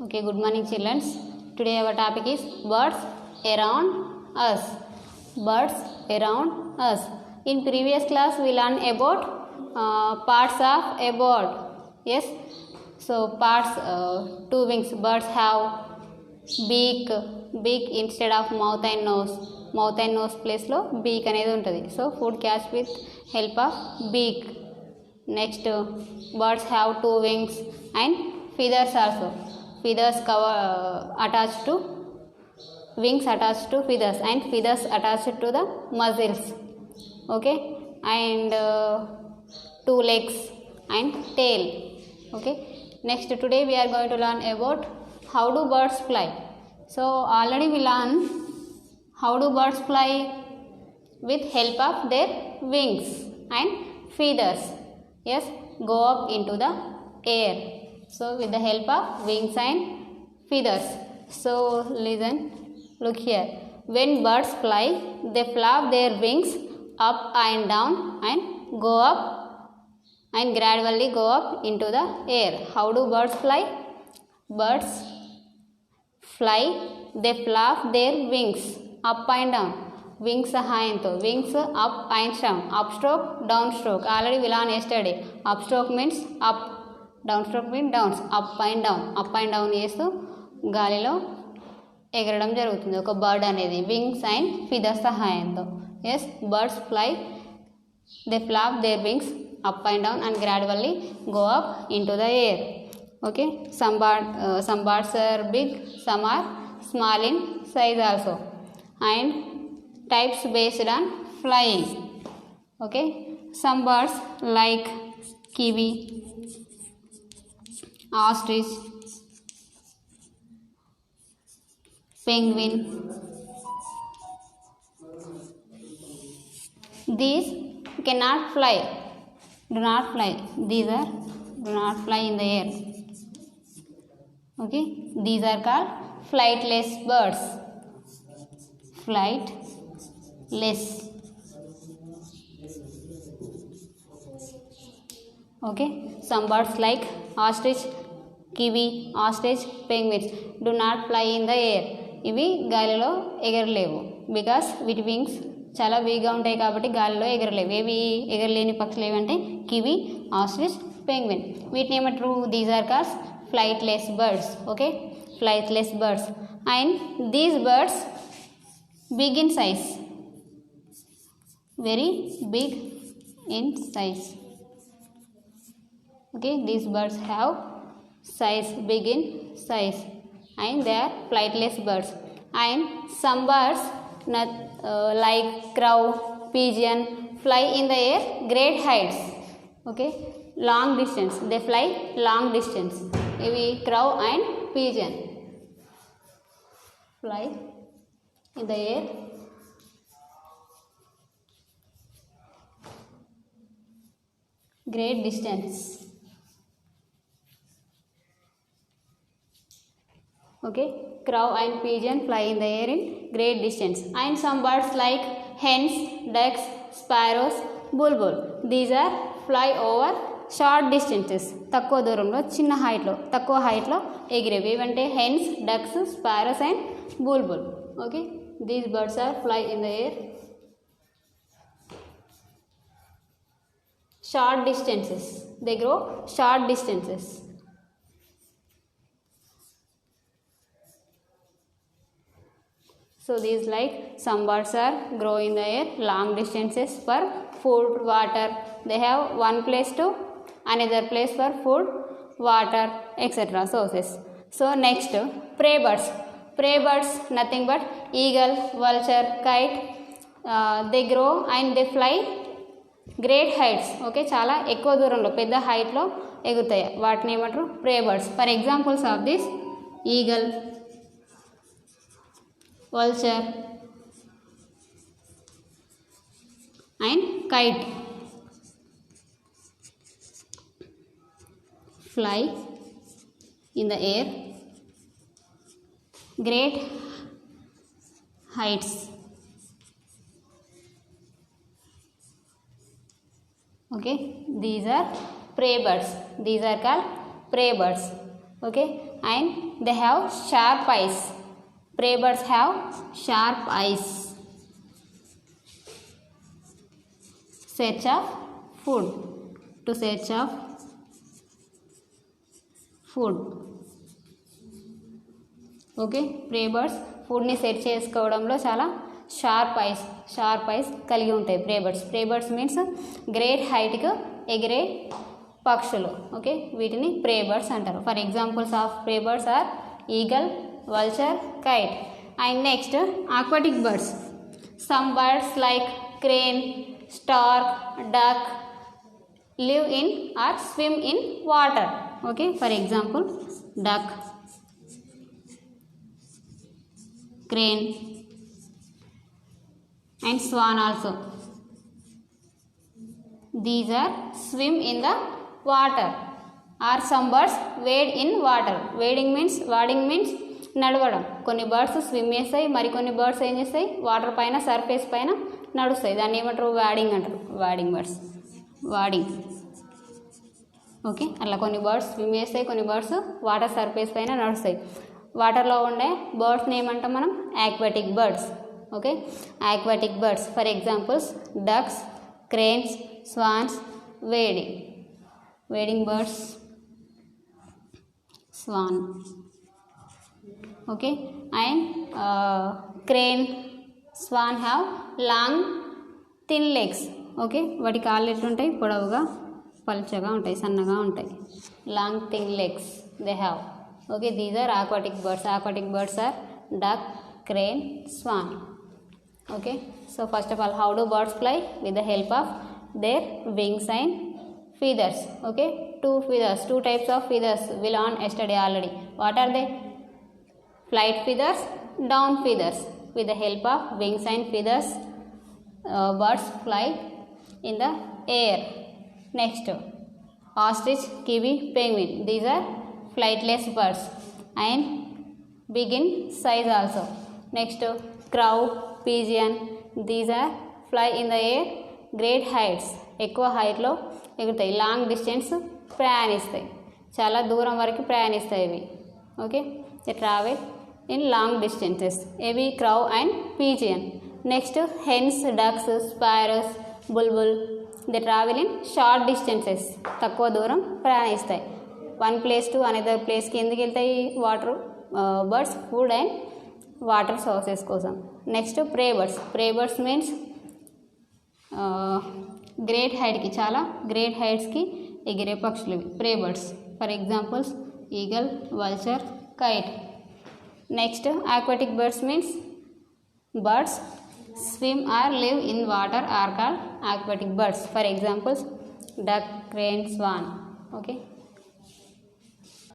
Okay, good morning children. Today our topic is birds around us. Birds around us. In previous class we learned about parts of a bird. Yes. So parts, two wings. Birds have beak instead of mouth and nose. Mouth and nose place lo beak అనేది ఉంటుంది. So food catch with help of beak. Next, birds have two wings and feathers also. Feathers cover attached to wings attached to feathers and feathers attached to the muzzles. Okay, and two legs and tail. Okay, next today we are going to learn about how do birds fly. So already we learned how do birds fly with help of their wings and feathers. Yes, go up into the air. So with the help of wings and feathers. So listen, look here. When birds fly, they flap their wings up and down and go up and gradually go up into the air. How do birds fly? Birds fly, they flap their wings up and down. Wings సహాయంతో wings up and down, up stroke, down stroke. Already we learned yesterday. Up stroke means up, down stroke means down, up and down చేస్తూ గాలిలో ఎగరడం జరుగుతుంది ఒక bird అనేది wings and feathers సహాయంతో. Yes, birds fly, they flap their wings up and down and gradually go up into the air. Okay, some birds are big, some are small in size also, and types based on flying. Okay, some birds like kiwi, ostrich, penguin, these cannot fly, do not fly. These are do not fly in the air. Okay, these are called flightless birds. Flightless. Okay, some birds like ostrich, kiwi, ostrich, penguins do not fly in the air. ఇవి గాలిలో ఎగరలేవు because వీటి wings చాలా వీక్గా ఉంటాయి కాబట్టి గాలిలో ఎగరలేవు. ఏవి ఎగరలేని పక్షులు ఏవంటే కివి, ఆస్ట్రిచ్, పెంగ్విన్. వీటిని ఏమంటారు? These are calls flightless birds. Okay, flightless birds. And these birds big in size, very big in size. Okay, these birds have size, big in size, and they are flightless birds. And some birds like crow, pigeon fly in the air great heights. Okay, long distance, they fly long distance. Maybe crow and pigeon fly in the air great distance. Okay, crow and pigeon fly in the air in great distance. And some birds like hens, ducks, sparrows, bulbul, these are fly over short distances. తక్కువ దూరంలో చిన్న హైట్లో తక్కువ హైట్లో ఎగిరేవి ఏవంటే hens, ducks, sparrows and బుల్బుల్. Okay, these birds are fly in the air short distances. They grow short distances. So these like some birds are grow in the air long distances for food, water. They have one place to another place for food, water, etc. sources. So next, prey birds. Prey birds nothing but eagle, vulture, kite. They grow and they fly great heights. Okay, చాలా ఎక్కువ దూరంలో పెద్ద హైట్లో ఎగురుతాయి. వాటిని ఏమంటారు? Prey birds. For examples of this eagle, vulture and kite fly in the air great heights. Okay, these are prey birds. These are called prey birds. Okay, and they have sharp eyes. Prey birds have sharp eyes. Search of food. To search of food. Okay, prey birds ఫుడ్ని search చేసుకోవడంలో చాలా sharp eyes కలిగి ఉంటాయి prey birds means great హైట్కు ఎగిరే పక్షులు. Okay, వీటిని prey birds అంటారు. For examples of prey birds are eagle, vulture, kite. And next aquatic birds. Some birds like crane, stork, duck live in or swim in water. Okay, for example duck, crane and swan also. These are swim in the water. Or some birds wade in water. wading means నడవడం. కొన్ని birds swim చేస్తాయి, మరికొన్ని birds ఏం చేస్తాయి, water పైన surface పైన నడుస్తాయి. దాన్ని ఏమంటారు, వాడింగ్ అంటారు. వాడింగ్ బర్డ్స్, వాడింగ్. ఓకే, అట్లా కొన్ని బర్డ్స్ స్విమ్ చేస్తాయి, కొన్ని బర్డ్స్ వాటర్ సర్ఫేస్ పైన నడుస్తాయి. వాటర్లో ఉండే బర్డ్స్ని ఏమంటాం మనం, aquatic birds. Okay, aquatic birds for examples ducks, cranes, swans, wading birds, swan. Okay, and crane, swan have long thin legs. Okay, వాటి కాళ్ళు ఎట్లుంటాయి, పొడవుగా పల్చగా ఉంటాయి, సన్నగా ఉంటాయి. Long thin legs they have. Okay, these are aquatic birds. Aquatic birds are duck, crane, swan. Okay, so first of all how do birds fly? With the help of their wings and feathers. Okay, two types of feathers we learned yesterday already. What are they? Flight feathers, down feathers. With the help of wings and feathers, birds fly in the air. Next, ostrich, kiwi, penguin. These are flightless birds and big in size also. Next, crow, pigeon. These are fly in the air, great heights. ఎక్కువ హైట్లో ఎగురుతాయి. Long distance ప్రయాణిస్తాయి, చాలా దూరం వరకు ప్రయాణిస్తాయి ఇవి. Okay, they travel in long distances. ఇవి crow and pigeon. Next hens, ducks, sparrows, బుల్బుల్. They travel in short distances, తక్కువ దూరం ప్రయాణిస్తాయి. వన్ ప్లేస్ టు అనదర్ ప్లేస్కి ఎందుకు వెళ్తాయి water birds? Food and water sources కోసం. Next prey birds means great హైట్కి, చాలా గ్రేట్ హైట్స్కి ఎగిరే పక్షులు ఇవి prey birds. For examples eagle, vulture, kite. Next aquatic birds means birds swim or live in water are called aquatic birds. For examples duck, crane, swan. Okay.